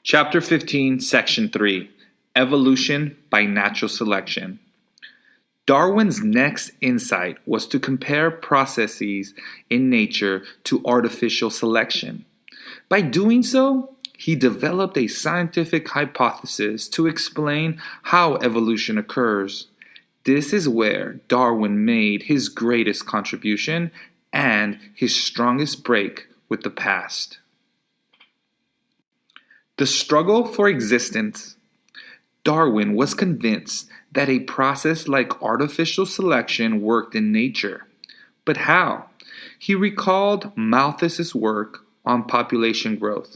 Chapter 15, Section 3, Evolution by Natural Selection. Darwin's next insight was to compare processes in nature to artificial selection. By doing so, he developed a scientific hypothesis to explain how evolution occurs. This is where Darwin made his greatest contribution and his strongest break with the past. The struggle for existence. Darwin was convinced that a process like artificial selection worked in nature. But how? He recalled Malthus's work on population growth.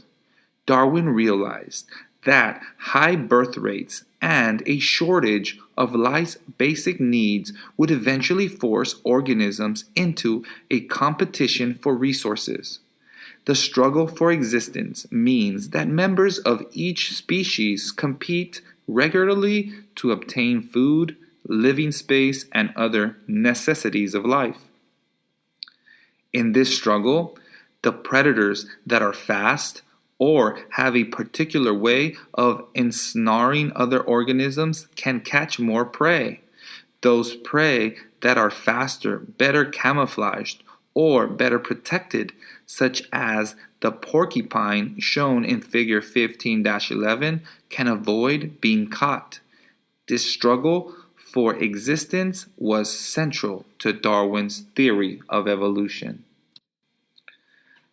Darwin realized that high birth rates and a shortage of life's basic needs would eventually force organisms into a competition for resources. The struggle for existence means that members of each species compete regularly to obtain food, living space, and other necessities of life. In this struggle, the predators that are fast or have a particular way of ensnaring other organisms can catch more prey. Those prey that are faster, better camouflaged, or better protected, such as the porcupine shown in Figure 15-11, can avoid being caught. This struggle for existence was central to Darwin's theory of evolution.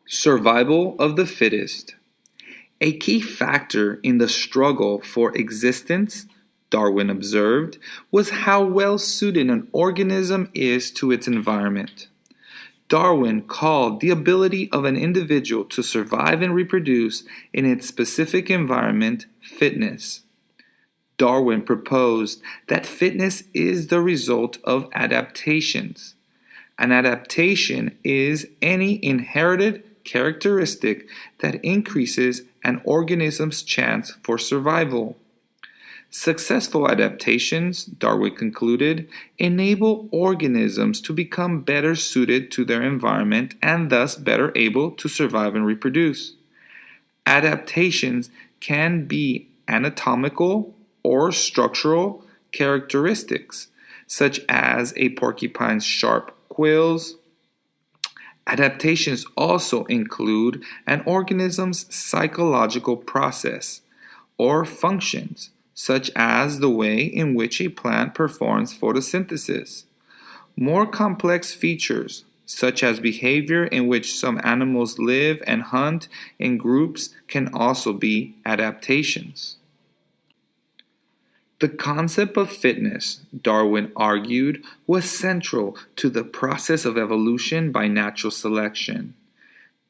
Survival of the fittest. A key factor in the struggle for existence, Darwin observed, was how well suited an organism is to its environment. Darwin called the ability of an individual to survive and reproduce in its specific environment fitness. Darwin proposed that fitness is the result of adaptations. An adaptation is any inherited characteristic that increases an organism's chance for survival. Successful adaptations, Darwin concluded, enable organisms to become better suited to their environment and thus better able to survive and reproduce. Adaptations can be anatomical or structural characteristics, such as a porcupine's sharp quills. Adaptations also include an organism's psychological process or functions, such as the way in which a plant performs photosynthesis. More complex features, such as behavior in which some animals live and hunt in groups, can also be adaptations. The concept of fitness, Darwin argued, was central to the process of evolution by natural selection.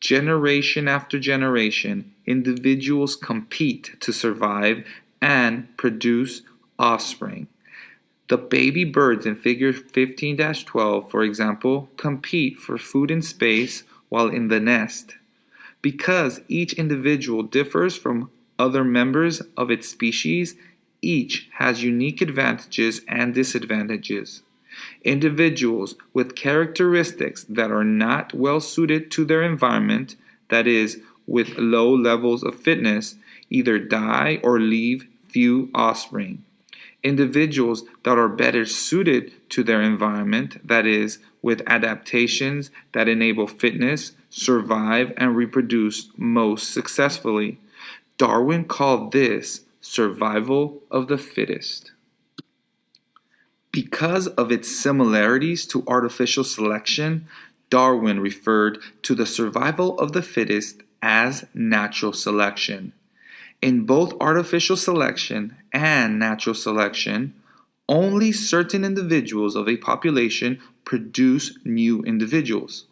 Generation after generation, individuals compete to survive and produce offspring. The baby birds in Figure 15-12, for example, compete for food and space while in the nest. Because each individual differs from other members of its species, each has unique advantages and disadvantages. Individuals with characteristics that are not well suited to their environment, that is, with low levels of fitness, either die or leave few offspring. Individuals that are better suited to their environment, that is, with adaptations that enable fitness, survive and reproduce most successfully. Darwin called this survival of the fittest. Because of its similarities to artificial selection, Darwin referred to the survival of the fittest as natural selection. In both artificial selection and natural selection, only certain individuals of a population produce new individuals.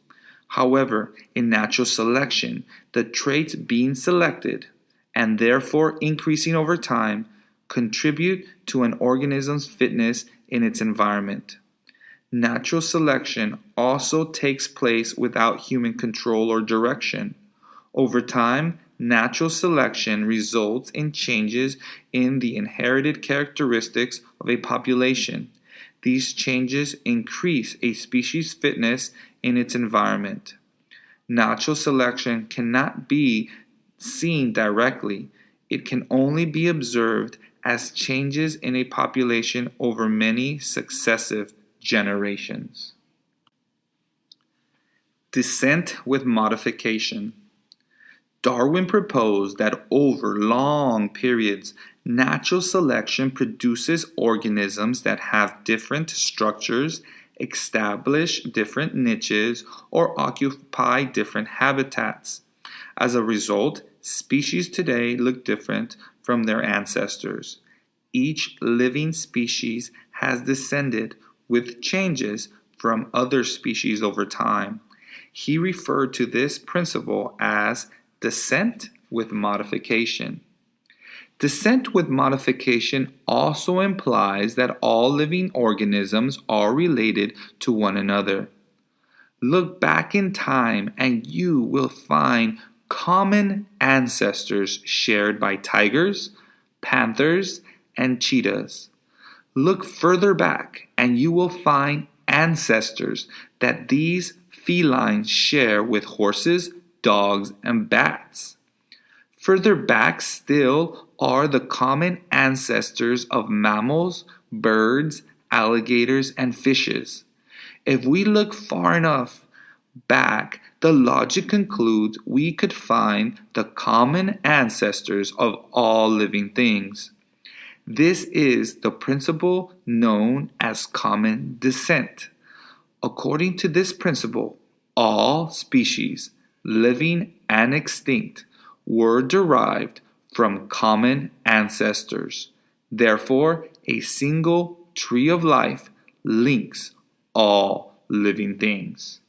However, in natural selection, the traits being selected, and therefore increasing over time, contribute to an organism's fitness in its environment. Natural selection also takes place without human control or direction. Over time, natural selection results in changes in the inherited characteristics of a population. These changes increase a species' fitness in its environment. Natural selection cannot be seen directly. It can only be observed as changes in a population over many successive generations. Descent with modification. Darwin proposed that over long periods, natural selection produces organisms that have different structures, establish different niches, or occupy different habitats. As a result, species today look different from their ancestors. Each living species has descended with changes from other species over time. He referred to this principle as descent with modification. Descent with modification also implies that all living organisms are related to one another. Look back in time and you will find common ancestors shared by tigers, panthers, and cheetahs. Look further back and you will find ancestors that these felines share with horses, dogs, and bats. Further back still are the common ancestors of mammals, birds, alligators, and fishes. If we look far enough back, the logic concludes we could find the common ancestors of all living things. This is the principle known as common descent. According to this principle, all species, living and extinct, were derived from common ancestors. Therefore, a single tree of life links all living things.